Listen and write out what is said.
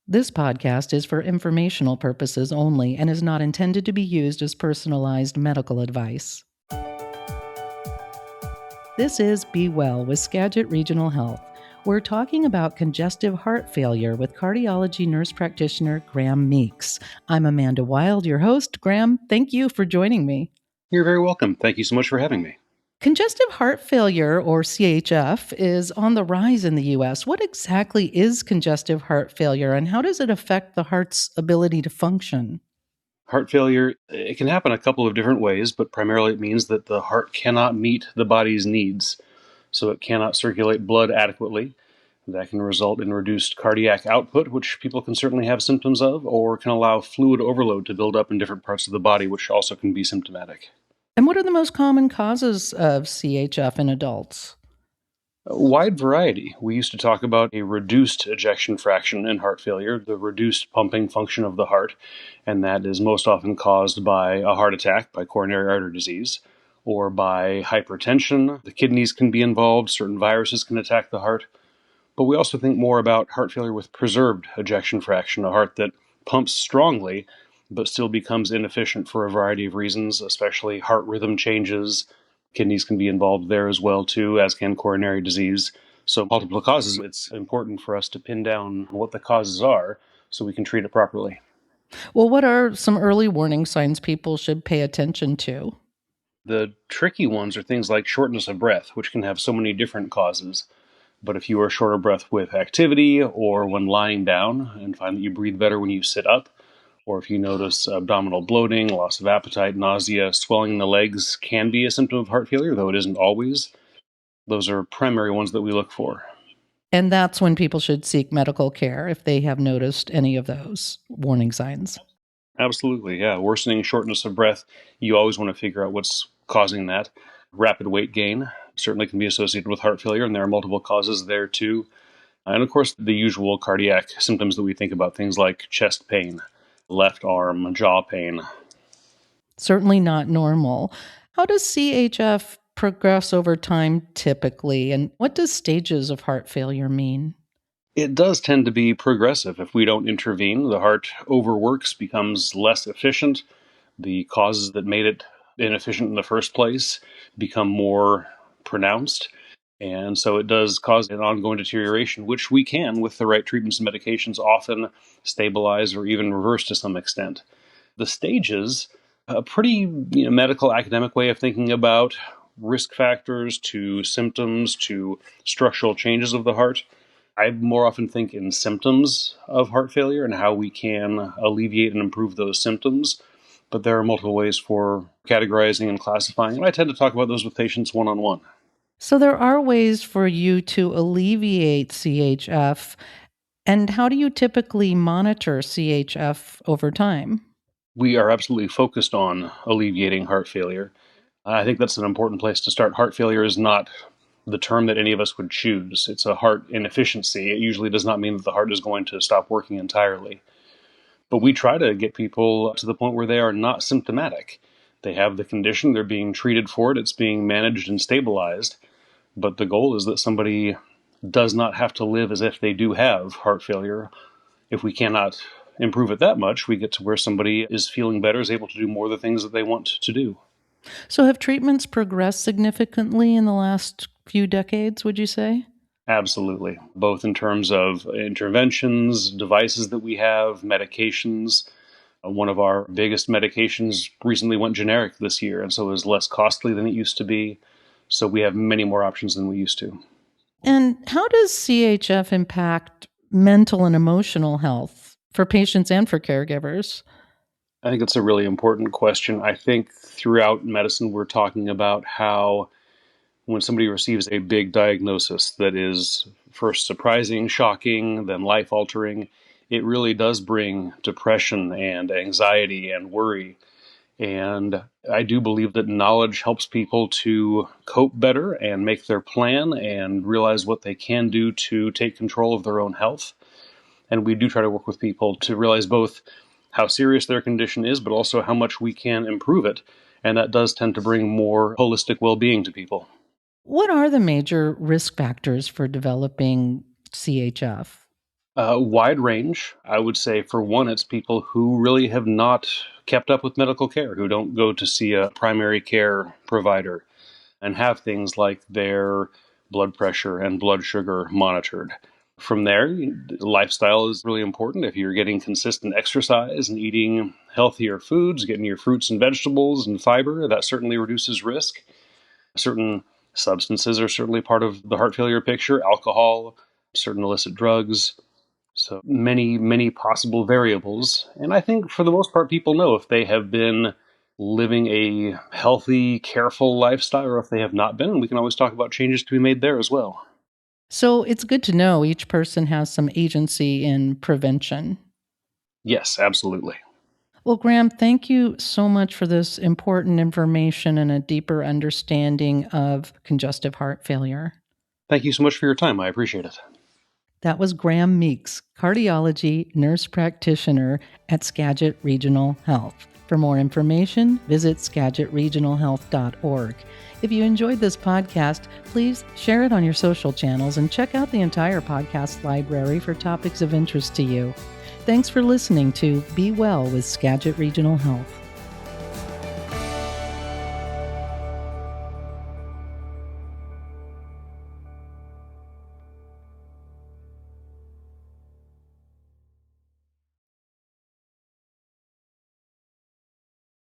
This podcast is for informational purposes only and is not intended to be used as personalized medical advice. This is Be Well with Skagit Regional Health. We're talking about congestive heart failure with cardiology nurse practitioner Graham Meeks. I'm Amanda Wild, your host. Graham, thank you for joining me. You're very welcome. Thank you so much for having me. Congestive heart failure, or CHF, is on the rise in the U.S. What exactly is congestive heart failure, and how does it affect the heart's ability to function? Heart failure, it can happen a couple of different ways, but primarily it means that the heart cannot meet the body's needs. So it cannot circulate blood adequately. That can result in reduced cardiac output, which people can certainly have symptoms of, or can allow fluid overload to build up in different parts of the body, which also can be symptomatic. And what are the most common causes of CHF in adults? A wide variety. We used to talk about a reduced ejection fraction in heart failure, the reduced pumping function of the heart, and that is most often caused by a heart attack, by coronary artery disease, or by hypertension. The kidneys can be involved, certain viruses can attack the heart. But we also think more about heart failure with preserved ejection fraction, a heart that pumps strongly but still becomes inefficient for a variety of reasons, especially heart rhythm changes. Kidneys can be involved there as well, too, as can coronary disease. So multiple causes. It's important for us to pin down what the causes are so we can treat it properly. Well, what are some early warning signs people should pay attention to? The tricky ones are things like shortness of breath, which can have so many different causes. But if you are short of breath with activity or when lying down and find that you breathe better when you sit up, or if you notice abdominal bloating, loss of appetite, nausea, swelling in the legs can be a symptom of heart failure, though it isn't always. Those are primary ones that we look for. And that's when people should seek medical care if they have noticed any of those warning signs. Absolutely, yeah. Worsening shortness of breath, you always want to figure out what's causing that. Rapid weight gain certainly can be associated with heart failure, and there are multiple causes there too. And of course, the usual cardiac symptoms that we think about, things like chest pain, left arm, jaw pain. Certainly not normal. How does CHF progress over time typically, and what does stages of heart failure mean? It does tend to be progressive. If we don't intervene, the heart overworks, becomes less efficient. The causes that made it inefficient in the first place become more pronounced. And so it does cause an ongoing deterioration, which we can, with the right treatments and medications, often stabilize or even reverse to some extent. The stages, a pretty medical academic way of thinking about risk factors to symptoms to structural changes of the heart. I more often think in symptoms of heart failure and how we can alleviate and improve those symptoms. But there are multiple ways for categorizing and classifying, and I tend to talk about those with patients one-on-one. So there are ways for you to alleviate CHF. And how do you typically monitor CHF over time? We are absolutely focused on alleviating heart failure. I think that's an important place to start. Heart failure is not the term that any of us would choose. It's a heart inefficiency. It usually does not mean that the heart is going to stop working entirely. But we try to get people to the point where they are not symptomatic. They have the condition, they're being treated for it, it's being managed and stabilized. But the goal is that somebody does not have to live as if they do have heart failure. If we cannot improve it that much, we get to where somebody is feeling better, is able to do more of the things that they want to do. So have treatments progressed significantly in the last few decades, would you say? Absolutely. Both in terms of interventions, devices that we have, medications. One of our biggest medications recently went generic this year, and so is less costly than it used to be. So we have many more options than we used to. And how does CHF impact mental and emotional health for patients and for caregivers? I think it's a really important question. I think throughout medicine, we're talking about how when somebody receives a big diagnosis that is first surprising, shocking, then life-altering, it really does bring depression and anxiety and worry. And I do believe that knowledge helps people to cope better and make their plan and realize what they can do to take control of their own health. And we do try to work with people to realize both how serious their condition is, but also how much we can improve it. And that does tend to bring more holistic well-being to people. What are the major risk factors for developing CHF? Wide range. I would say, for one, it's people who really have not kept up with medical care, who don't go to see a primary care provider and have things like their blood pressure and blood sugar monitored. From there, lifestyle is really important. If you're getting consistent exercise and eating healthier foods, getting your fruits and vegetables and fiber, that certainly reduces risk. Certain substances are certainly part of the heart failure picture: alcohol, certain illicit drugs. So many, many possible variables. And I think for the most part, people know if they have been living a healthy, careful lifestyle or if they have not been. And we can always talk about changes to be made there as well. So it's good to know each person has some agency in prevention. Yes, absolutely. Well, Graham, thank you so much for this important information and a deeper understanding of congestive heart failure. Thank you so much for your time. I appreciate it. That was Graham Meeks, cardiology nurse practitioner at Skagit Regional Health. For more information, visit skagitregionalhealth.org. If you enjoyed this podcast, please share it on your social channels and check out the entire podcast library for topics of interest to you. Thanks for listening to Be Well with Skagit Regional Health.